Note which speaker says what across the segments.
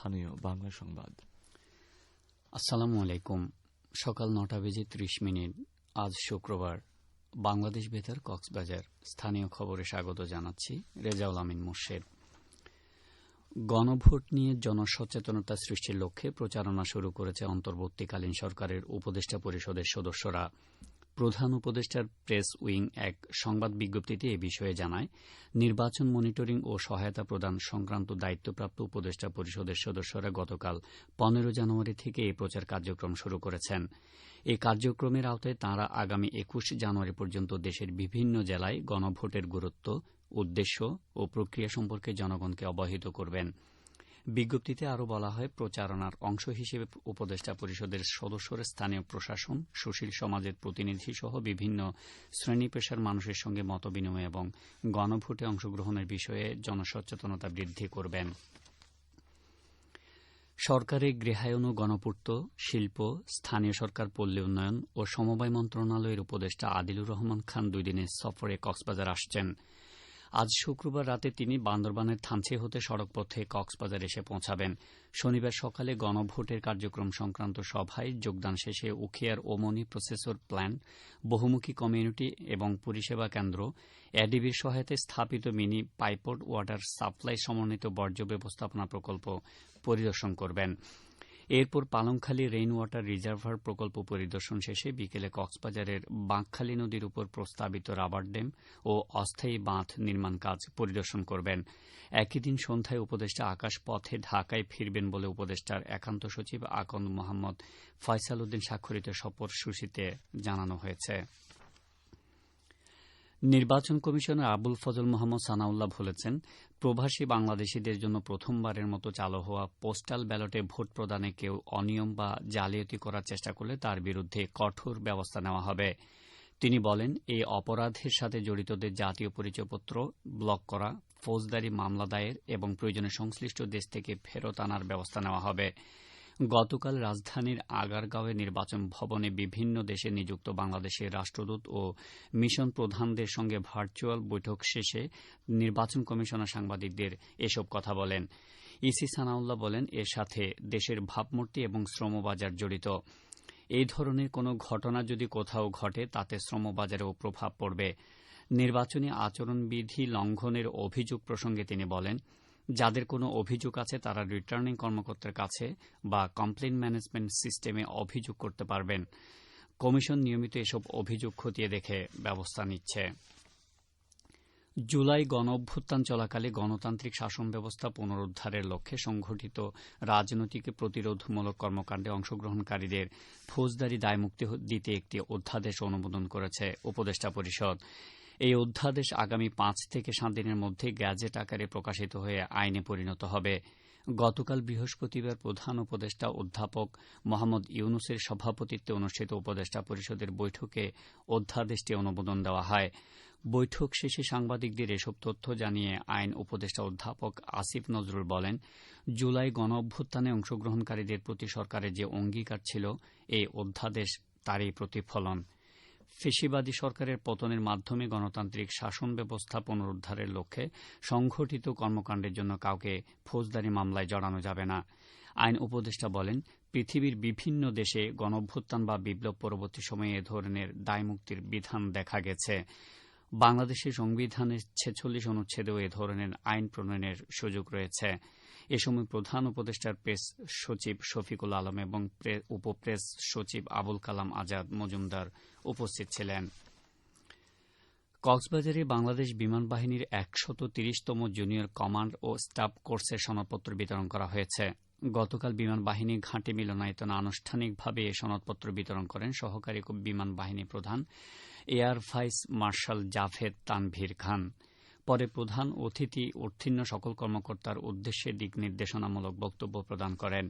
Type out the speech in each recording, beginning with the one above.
Speaker 1: স্থানীয় বাংলা সংবাদ।
Speaker 2: আসসালামু আলাইকুম। সকাল 9:30 আজ শুক্রবার। বাংলাদেশ বেতার কক্সবাজার স্থানীয় খবরে স্বাগত জানাচ্ছি রেজাউল আমিন মোর্শেদ। গণভোট নিয়ে জনসচেতনতা সৃষ্টির লক্ষ্যে প্রচারণা শুরু করেছে অন্তর্বর্তীকালীন সরকারের উপদেষ্টা পরিষদের সদস্যরা। প্রধান উপদেষ্টার প্রেস উইং এক সংবাদ বিজ্ঞপ্তিতে এ বিষয়ে জানায়, নির্বাচন মনিটরিং ও সহায়তা প্রদান সংক্রান্ত দায়িত্বপ্রাপ্ত উপদেষ্টা পরিষদের সদস্যরা গতকাল 15 জানুয়ারি থেকে এই প্রচার কার্যক্রম শুরু করেছেন। এই কার্যক্রমের আওতায় তাঁরা আগামী 21 জানুয়ারি পর্যন্ত দেশের বিভিন্ন জেলায় গণভোটের গুরুত্ব, উদ্দেশ্য ও প্রক্রিয়া সম্পর্কে জনগণকে অবহিত করবেন। বিজ্ঞপ্তিতে আরও বলা হয়, প্রচারণার অংশ হিসেবে উপদেষ্টা পরিষদের সদস্যরা স্থানীয় প্রশাসন, সুশীল সমাজের প্রতিনিধি সহ বিভিন্ন শ্রেণী পেশার মানুষের সঙ্গে মতবিনিময় এবং গণভোটে অংশগ্রহণের বিষয়ে জনসচেতনতা বৃদ্ধি করবেন। সরকারের গৃহায়ন ও গণপূর্ত, শিল্প, স্থানীয় সরকার, পল্লী উন্নয়ন ও সমবায় মন্ত্রণালয়ের উপদেষ্টা আদিলুর রহমান খান 2 দিনের সফরে কক্সবাজার আসছেন। আজ শুক্রবার রাতে তিনি বান্দরবানের থানচি হতে সড়কপথে কক্সবাজার এসে পৌঁছাবেন। শনিবার সকালে গণভোটের কার্যক্রম সংক্রান্ত সভায় যোগদান শেষে উখিয়ার ওমনি প্রসেসর প্ল্যান্ট, বহুমুখী কমিউনিটি এবং পরিষেবা কেন্দ্র, এডিবির সহায়তায় স্থাপিত মিনি পাইপড ওয়াটার সাপ্লাই সমন্বিত বর্জ্য ব্যবস্থাপনা প্রকল্প পরিদর্শন করবেন। এরপর পালংখালী রেইন ওয়াটার রিজার্ভার প্রকল্প পরিদর্শন শেষে বিকেলে কক্সবাজারের বাঁকখালী নদীর উপর প্রস্তাবিত রাবার ড্যাম ও অস্থায়ী বাঁধ নির্মাণ কাজ পরিদর্শন করবেন। একই দিন সন্ধ্যায় উপদেষ্টা আকাশপথে ঢাকায় ফিরবেন বলে উপদেষ্টার একান্ত সচিব আকন্দ মোহাম্মদ ফয়সাল উদ্দিন স্বাক্ষরিত সফরসূচিতে জানানো হয়েছে। নির্বাচন কমিশনার আবুল ফজল মোহাম্মদ সানাউল্লাহ বলেছেন, প্রবাসী বাংলাদেশিদের জন্য প্রথমবারের মতো চালু হওয়া পোস্টাল ব্যালটে ভোট প্রদানে কেউ অনিয়ম বা জালিয়াতি করার চেষ্টা করলে তার বিরুদ্ধে কঠোর ব্যবস্থা নেওয়া হবে। তিনি বলেন, এই অপরাধের সাথে জড়িতদের জাতীয় পরিচয়পত্র ব্লক করা, ফৌজদারি মামলা দায়ের এবং প্রয়োজনে সংশ্লিষ্ট দেশ থেকে ফেরত আনার ব্যবস্থা নেওয়া হবে। গতকাল রাজধানীর আগারগাঁওয়ে নির্বাচন ভবনে বিভিন্ন দেশে নিযুক্ত বাংলাদেশের রাষ্ট্রদূত ও মিশন প্রধানদের সঙ্গে ভার্চুয়াল বৈঠক শেষে নির্বাচন কমিশনার সাংবাদিকদের এসব কথা বলেন। ইসি সানাউল্লাহ বলেন, এর সাথে দেশের ভাবমূর্তি এবং শ্রমবাজার জড়িত। এই ধরনের কোনো ঘটনা যদি কোথাও ঘটে তাতে শ্রমবাজারেও প্রভাব পড়বে। নির্বাচনী আচরণবিধি লঙ্ঘনের অভিযোগ প্রসঙ্গে তিনি বলেন, যাদের কোনো অভিযোগ আছে তারা রিটার্নিং কর্মকর্তার কাছে বা কমপ্লেইন ম্যানেজমেন্ট সিস্টেমে অভিযোগ করতে পারবেন। কমিশন নিয়মিত এসব অভিযোগ খতিয়ে দেখে ব্যবস্থা নিচ্ছে। জুলাই গণঅভ্যুত্থান চলাকালে গণতান্ত্রিক শাসন ব্যবস্থা পুনরুদ্ধারের লক্ষ্যে সংঘটিত রাজনৈতিক প্রতিরোধমূলক কর্মকাণ্ডে অংশগ্রহণকারীদের ফৌজদারি দায়মুক্তি দিতে একটি অধ্যাদেশ অনুমোদন করেছে উপদেষ্টা পরিষদ। এই অধ্যাদেশ আগামী 5 থেকে 7 দিনের মধ্যে গ্যাজেট আকারে প্রকাশিত হয়ে আইনে পরিণত হবে। গতকাল বৃহস্পতিবার প্রধান উপদেষ্টা অধ্যাপক মোহাম্মদ ইউনুসের সভাপতিত্বে অনুষ্ঠিত উপদেষ্টা পরিষদের বৈঠকে অধ্যাদেশটি অনুমোদন দেওয়া হয়। বৈঠক শেষে সাংবাদিকদের এসব তথ্য জানিয়ে আইন উপদেষ্টা অধ্যাপক আসিফ নজরুল বলেন, জুলাই গণঅভ্যুত্থানে অংশগ্রহণকারীদের প্রতি সরকারের যে অঙ্গীকার ছিল, এই অধ্যাদেশ তারই প্রতিফলন। ফ্যাসিবাদী সরকারের পতনের মাধ্যমে গণতান্ত্রিক শাসন ব্যবস্থা পুনরুদ্ধারের লক্ষ্যে সংঘটিত কর্মকাণ্ডের জন্য কাউকে ফৌজদারি মামলায় জড়ানো যাবে না। আইন উপদেষ্টা বলেন, পৃথিবীর বিভিন্ন দেশে গণঅভ্যুত্থান বা বিপ্লব পরবর্তী সময়ে এ ধরনের দায়মুক্তির বিধান দেখা গেছে। বাংলাদেশের সংবিধানের 46 অনুচ্ছেদেও এ ধরনের আইন প্রণয়নের সুযোগ রয়েছে। এ সময় প্রধান উপদেষ্টার প্রেস সচিব শফিকুল আলম এবং উপপ্রেস সচিব আবুল কালাম আজাদ মজুমদার উপস্থিত ছিলেন। কক্সবাজারে বাংলাদেশ বিমান বাহিনীর 130তম জুনিয়র কমান্ড ও স্টাফ কোর্সের সনদপত্র বিতরণ করা হয়েছে। গতকাল বিমান বাহিনী ঘাঁটি মিলনায়তনে আনুষ্ঠানিকভাবে এ সনদপত্র বিতরণ করেন সহকারী বিমান বাহিনী প্রধান air vice marshal Javed Tanvir Khan. পরে প্রধান অতিথি উত্তীর্ণ সকল কর্মকর্তার উদ্দেশ্যে দিক নির্দেশনামূলক বক্তব্য প্রদান করেন।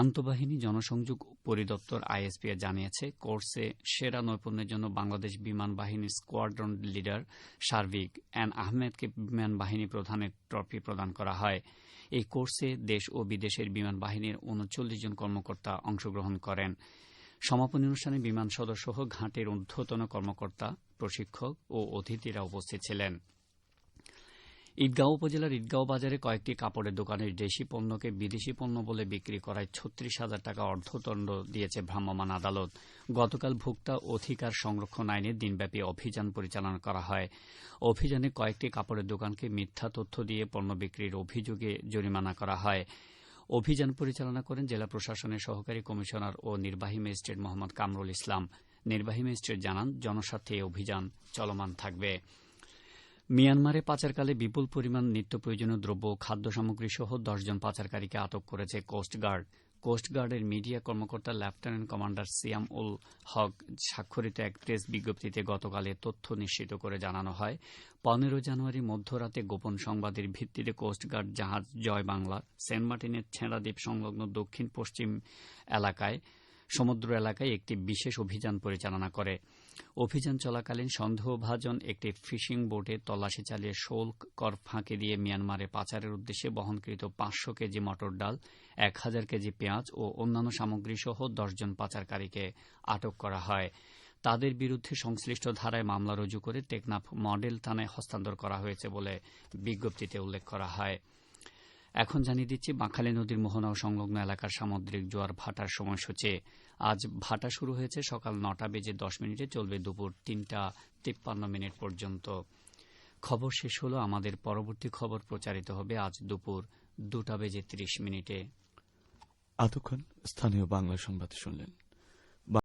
Speaker 2: আন্তঃবাহিনী জনসংযোগ পরিদপ্তর আইএসপিআর জানিয়েছে, কোর্সে সেরা নৈপুণ্যের জন্য বাংলাদেশ বিমান বাহিনীর স্কোয়াড্রন লিডার সার্বিক এন আহমেদকে বিমান বাহিনী প্রধানের ট্রফি প্রদান করা হয়। এই কোর্সে দেশ ও বিদেশের বিমান বাহিনীর 39 জন কর্মকর্তা অংশগ্রহণ করেন। সমাপনী অনুষ্ঠানে বিমান সদরসহ ঘাঁটির ঊর্ধ্বতন কর্মকর্তা, প্রশিক্ষক ও অতিথিরা উপস্থিত ছিলেন। ঈদগাঁও উপজেলার ঈদগাঁও বাজারে কয়েকটি কাপড়ের দোকানের দেশি পণ্যকে বিদেশি পণ্য বলে বিক্রি করায় ৩৬,০০০ টাকা অর্থদণ্ড দিয়েছে ভ্রাম্যমাণ আদালত। গতকাল ভোক্তা অধিকার সংরক্ষণ আইনে দিনব্যাপী অভিযান পরিচালনা করা হয়। অভিযানে কয়েকটি কাপড়ের দোকানকে মিথ্যা তথ্য দিয়ে পণ্য বিক্রির অভিযোগে জরিমানা করা হয়। অভিযান পরিচালনা করেন জেলা প্রশাসনের সহকারী কমিশনার ও নির্বাহী ম্যাজিস্ট্রেট মোহাম্মদ কামরুল ইসলাম। নির্বাহী ম্যাজিস্ট্রেট জানান, জনস্বার্থে এই অভিযান চলমান থাকবে। মিয়ানমারে পাচারকালে বিপুল পরিমাণ নিত্য প্রয়োজনীয় দ্রব্য ও খাদ্য সামগ্রী সহ ১০ জন পাচারকারীকে আটক করেছে কোস্টগার্ড। কোস্টগার্ডের মিডিয়া কর্মকর্তা লেফটেন্যান্ট কমান্ডার সিয়াম উল হক স্বাক্ষরিত এক প্রেস বিজ্ঞপ্তিতে গতকাল এ তথ্য নিশ্চিত করে জানানো হয়, ১৫ জানুয়ারি মধ্যরাতে গোপন সংবাদের ভিত্তিতে কোস্টগার্ড জাহাজ জয় বাংলা সেন্ট মার্টিনের ছেঁড়া দ্বীপ সংলগ্ন দক্ষিণ পশ্চিম সমুদ্র এলাকায় একটি বিশেষ অভিযান পরিচালনা করে। অভিযান চলাকালীন সন্দেহভাজন একটি ফিশিং বোটে তল্লাশি চালিয়ে শুল্ক কর ফাঁকি দিয়ে মিয়ানমারে পাচারের উদ্দেশ্যে বহনকৃত ৫০০ কেজি মটর ডাল, ১,০০০ কেজি পেঁয়াজ ও অন্যান্য সামগ্রী সহ ১০ জন পাচারকারীকে আটক করা হয়। তাদের বিরুদ্ধে সংশ্লিষ্ট ধারায় মামলা রুজু করে টেকনাফ মডেল থানায় হস্তান্তর করা হয়েছে বলে বিজ্ঞপ্তিতে উল্লেখ করা হয়। এখন জানিয়ে দিচ্ছি বাঁকখালী নদীর মোহনা ও সংলগ্ন এলাকার সামুদ্রিক জোয়ার ভাটার সময়সূচি। আজ ভাটা শুরু হয়েছে সকাল ৯:১০, চলবে দুপুর ৩:৫৩ পর্যন্ত। খবর শেষ হলো। আমাদের পরবর্তী খবর প্রচারিত হবে আজ দুপুর ২:৩০।
Speaker 1: এতক্ষণ স্থানীয় বাংলা সংবাদ শুনলেন।